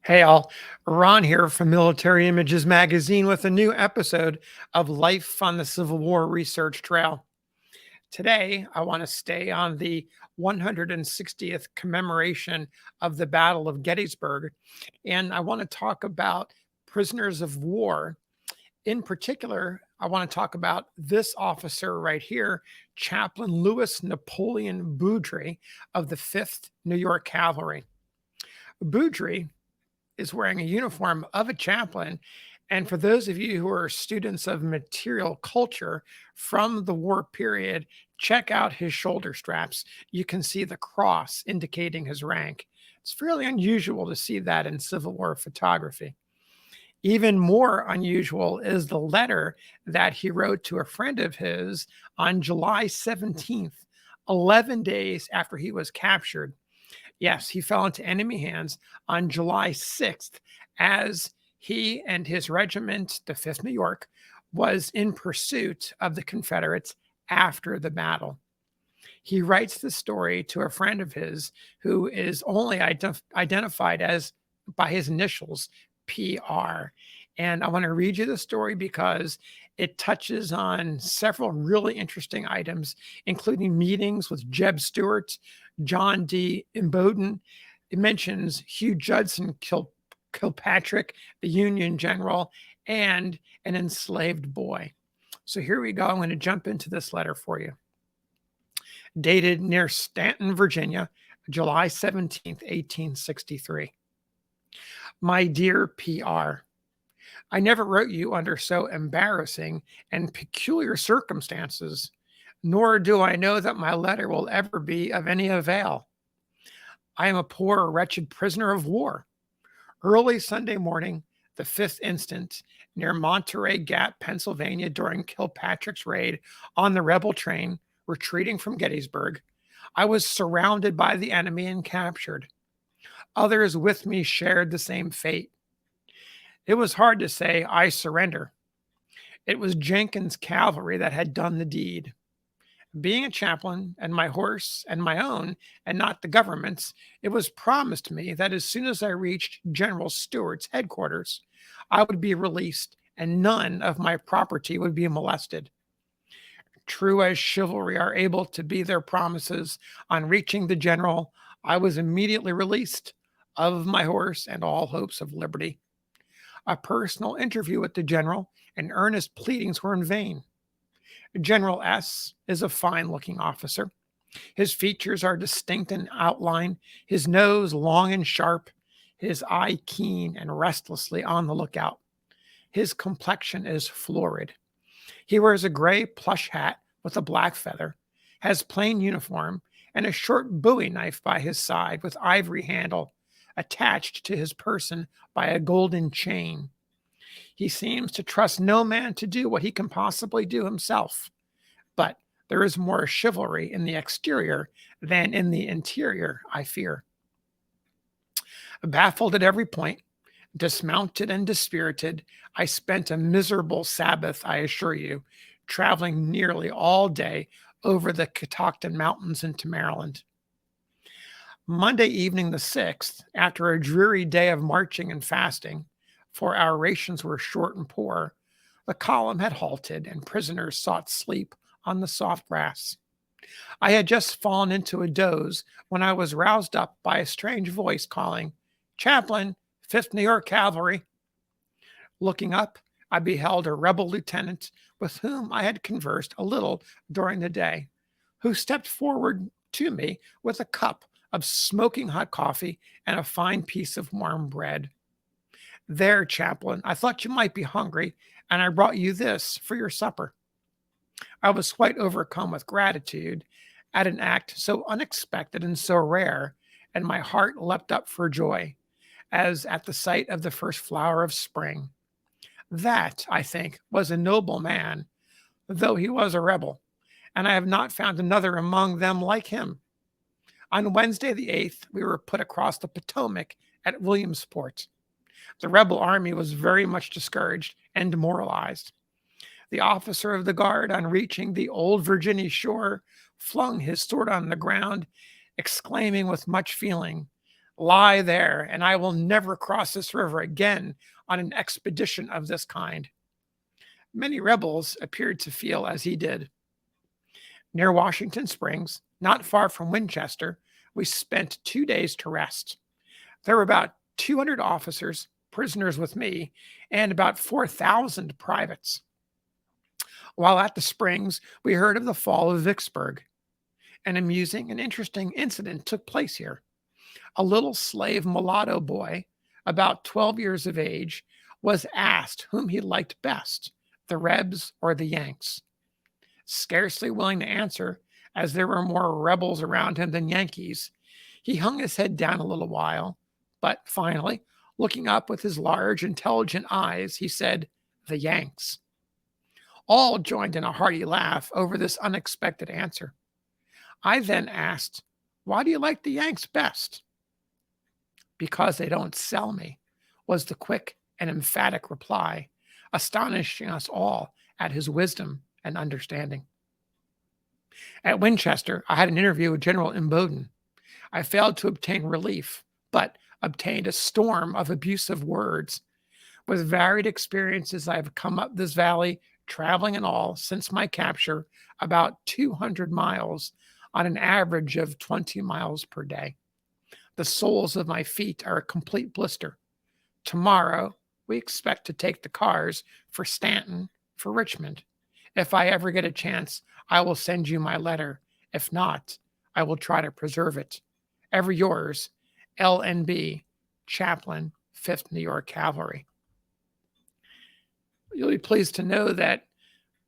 Hey all, Ron here from Military Images Magazine with a new episode of Life on the Civil War Research Trail. Today, I want to stay on the 160th commemoration of the Battle of Gettysburg, and I want to talk about prisoners of war. In particular, I want to talk about this officer right here, Chaplain Louis Napoléon Boudrye of the 5th New York Cavalry. Boudrye is wearing a uniform of a chaplain. And for those of you who are students of material culture from the war period, check out his shoulder straps. You can see the cross indicating his rank. It's fairly unusual to see that in Civil War photography. Even more unusual is the letter that he wrote to a friend of his on July 17th, 11 days after he was captured. Yes, he fell into enemy hands on July 6th as he and his regiment, the 5th New York, was in pursuit of the Confederates after the battle. He writes the story to a friend of his who is only identified as by his initials, PR. And I want to read you the story because it touches on several really interesting items, including meetings with JEB Stuart, John D. Imboden. It mentions Hugh Judson Kilpatrick, the Union general, and an enslaved boy. So here we go. I'm going to jump into this letter for you. Dated near Stanton, Virginia, July 17th, 1863. My dear PR, I never wrote you under so embarrassing and peculiar circumstances, nor do I know that my letter will ever be of any avail. I am a poor, wretched prisoner of war. Early Sunday morning, the 5th instant, near Monterey Gap, Pennsylvania, during Kilpatrick's raid on the rebel train retreating from Gettysburg, I was surrounded by the enemy and captured. Others with me shared the same fate. It was hard to say, I surrender. It was Jenkins' cavalry that had done the deed. Being a chaplain and my horse and my own, and not the government's, it was promised me that as soon as I reached General Stewart's headquarters, I would be released and none of my property would be molested. True as chivalry are able to be their promises, on reaching the general, I was immediately released of my horse and all hopes of liberty. A personal interview with the general and earnest pleadings were in vain. General S is a fine-looking officer. His features are distinct in outline, his nose long and sharp, his eye keen and restlessly on the lookout. His complexion is florid. He wears a gray plush hat with a black feather, has plain uniform, and a short bowie knife by his side with ivory handle, attached to his person by a golden chain. He seems to trust no man to do what he can possibly do himself. But there is more chivalry in the exterior than in the interior, I fear. Baffled at every point, dismounted and dispirited, I spent a miserable Sabbath, I assure you, traveling nearly all day over the Coddington Mountains into Maryland. Monday evening, the 6th, after a dreary day of marching and fasting, for our rations were short and poor, the column had halted and prisoners sought sleep on the soft grass. I had just fallen into a doze when I was roused up by a strange voice calling, Chaplain, 5th New York Cavalry. Looking up, I beheld a rebel lieutenant with whom I had conversed a little during the day, who stepped forward to me with a cup of smoking hot coffee and a fine piece of warm bread. There, chaplain, I thought you might be hungry, and I brought you this for your supper. I was quite overcome with gratitude at an act so unexpected and so rare, and my heart leapt up for joy, as at the sight of the first flower of spring. That, I think, was a noble man, though he was a rebel, and I have not found another among them like him. On Wednesday the 8th, we were put across the Potomac at Williamsport. The rebel army was very much discouraged and demoralized. The officer of the guard, on reaching the old Virginia shore, flung his sword on the ground, exclaiming with much feeling, Lie there, and I will never cross this river again on an expedition of this kind. Many rebels appeared to feel as he did. Near Washington Springs, not far from Winchester, we spent 2 days to rest. There were about 200 officers, prisoners with me, and about 4,000 privates. While at the Springs, we heard of the fall of Vicksburg. An amusing and interesting incident took place here. A little slave mulatto boy, about 12 years of age, was asked whom he liked best, the Rebs or the Yanks. Scarcely willing to answer, as there were more rebels around him than Yankees, he hung his head down a little while, but finally, looking up with his large, intelligent eyes, he said, "The Yanks." All joined in a hearty laugh over this unexpected answer. I then asked, "Why do you like the Yanks best?" "Because they don't sell me," was the quick and emphatic reply, astonishing us all at his wisdom and understanding. At Winchester, I had an interview with General Imboden. I failed to obtain relief, but obtained a storm of abusive words. With varied experiences, I have come up this valley, traveling in all, since my capture, about 200 miles on an average of 20 miles per day. The soles of my feet are a complete blister. Tomorrow, we expect to take the cars for Stanton, for Richmond. If I ever get a chance, I will send you my letter. If not, I will try to preserve it. Ever yours, LNB, Chaplain, 5th New York Cavalry. You'll be pleased to know that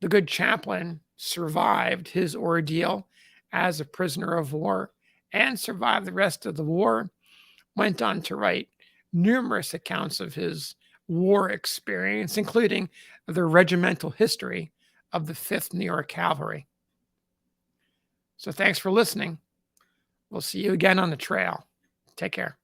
the good chaplain survived his ordeal as a prisoner of war and survived the rest of the war, went on to write numerous accounts of his war experience, including the regimental history of the 5th New York Cavalry. So thanks for listening. We'll see you again on the trail. Take care.